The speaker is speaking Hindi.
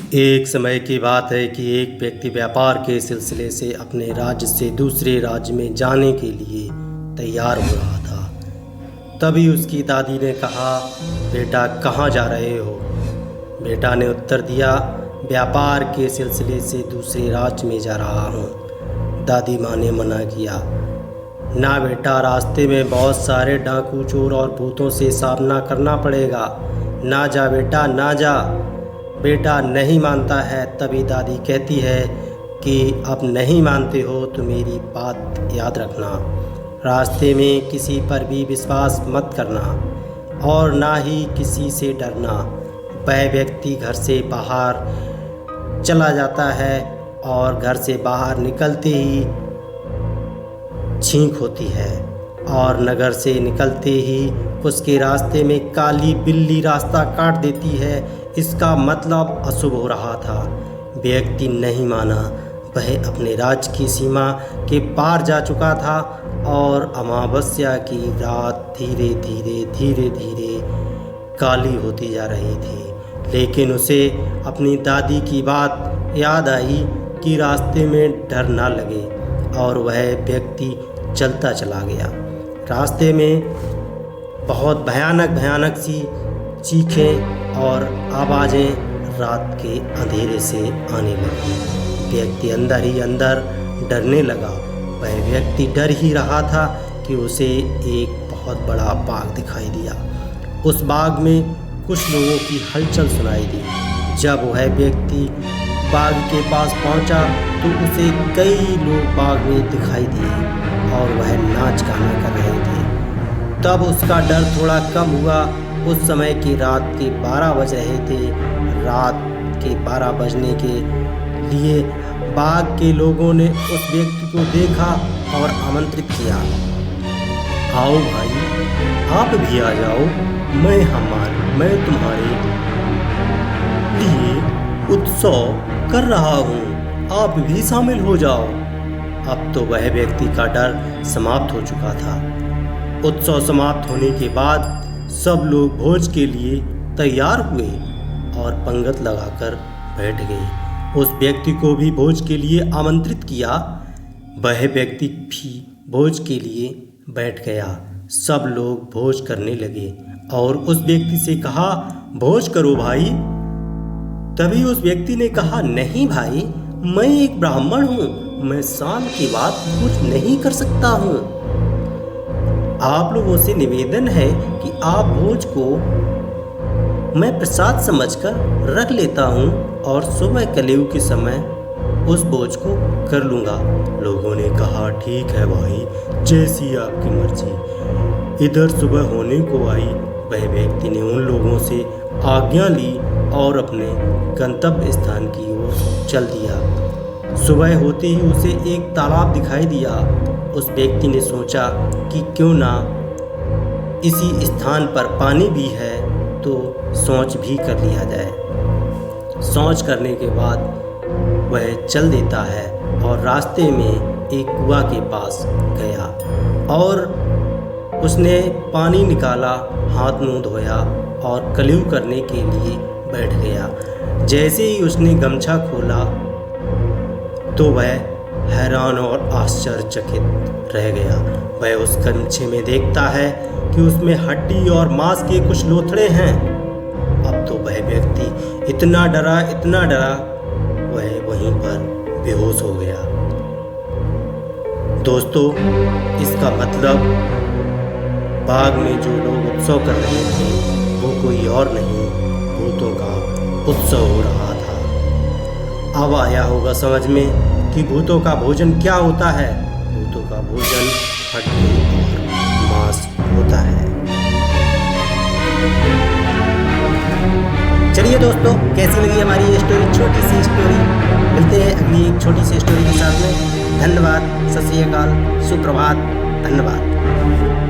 एक समय की बात है कि एक व्यक्ति व्यापार के सिलसिले से अपने राज्य से दूसरे राज्य में जाने के लिए तैयार हो रहा था। तभी उसकी दादी ने कहा, बेटा कहाँ जा रहे हो? बेटा ने उत्तर दिया, व्यापार के सिलसिले से दूसरे राज्य में जा रहा हूँ। दादी माँ ने मना किया, ना बेटा, रास्ते में बहुत सारे डाकू, चोर और भूतों से सामना करना पड़ेगा। ना जा बेटा, ना जा। बेटा नहीं मानता है। तभी दादी कहती है कि अब नहीं मानते हो तो मेरी बात याद रखना, रास्ते में किसी पर भी विश्वास मत करना और ना ही किसी से डरना। वह व्यक्ति घर से बाहर चला जाता है और घर से बाहर निकलते ही छींक होती है और नगर से निकलते ही उसके रास्ते में काली बिल्ली रास्ता काट देती है। इसका मतलब अशुभ हो रहा था। व्यक्ति नहीं माना। वह अपने राज्य की सीमा के पार जा चुका था और अमावस्या की रात धीरे धीरे काली होती जा रही थी। लेकिन उसे अपनी दादी की बात याद आई कि रास्ते में डर ना लगे और वह व्यक्ति चलता चला गया। रास्ते में बहुत भयानक सी चीखें और आवाज़ें रात के अंधेरे से आने लगी। व्यक्ति अंदर ही अंदर डरने लगा। वह व्यक्ति डर ही रहा था कि उसे एक बहुत बड़ा बाग दिखाई दिया। उस बाग में कुछ लोगों की हलचल सुनाई दी। जब वह व्यक्ति बाग के पास पहुंचा तो उसे कई लोग बाग में दिखाई दिए और वह नाच गाना कर रहे थे। तब उसका डर थोड़ा कम हुआ। उस समय की रात के 12 बज रहे थे। रात के 12 बजने के लिए बाग के लोगों ने उस व्यक्ति को देखा और आमंत्रित किया, आओ भाई, आप भी आ जाओ। मैं तुम्हारे लिए उत्सव कर रहा हूँ, आप भी शामिल हो जाओ। अब तो वह व्यक्ति का डर समाप्त हो चुका था। उत्सव समाप्त होने के बाद सब लोग भोज के लिए तैयार हुए और पंगत लगाकर बैठ गए। उस व्यक्ति को भी भोज के लिए आमंत्रित किया। वह व्यक्ति भी भोज के लिए बैठ गया। सब लोग भोज करने लगे और उस व्यक्ति से कहा, भोज करो भाई। तभी उस व्यक्ति ने कहा, नहीं भाई, मैं एक ब्राह्मण हूँ, मैं शाम के बाद भोज नहीं कर सकता हूँ। आप लोगों से निवेदन है कि आप भोज को मैं प्रसाद समझकर रख लेता हूँ और सुबह कलेऊ के समय उस भोज को कर लूँगा। लोगों ने कहा, ठीक है भाई, जैसी आपकी मर्जी। इधर सुबह होने को आई। वह व्यक्ति ने उन लोगों से आज्ञा ली और अपने गंतव्य स्थान की ओर चल दिया। सुबह होते ही उसे एक तालाब दिखाई दिया। उस व्यक्ति ने सोचा कि क्यों ना इसी स्थान पर पानी भी है तो शौच भी कर लिया जाए। शौच करने के बाद वह चल देता है और रास्ते में एक कुआं के पास गया और उसने पानी निकाला, हाथ मुंह धोया और कलेऊ करने के लिए बैठ गया। जैसे ही उसने गमछा खोला तो वह हैरान और आश्चर्यचकित रह गया। वह उस गमछे में देखता है कि उसमें हड्डी और मांस के कुछ लोथड़े हैं। अब तो वह व्यक्ति इतना डरा, वह वहीं पर बेहोश हो गया। दोस्तों, इसका मतलब बाग में जो लोग उत्सव कर रहे थे वो कोई और नहीं, भूतों का उत्सव हो रहा था। अब आया होगा समझ में कि भूतों का भोजन क्या होता है। भूतों का भोजन हड्डी और मांस होता है। चलिए दोस्तों, कैसी लगी हमारी ये स्टोरी, छोटी सी स्टोरी। मिलते हैं अगली एक छोटी सी स्टोरी के साथ में। धन्यवाद, सत श्री अकाल, सुप्रभात, धन्यवाद।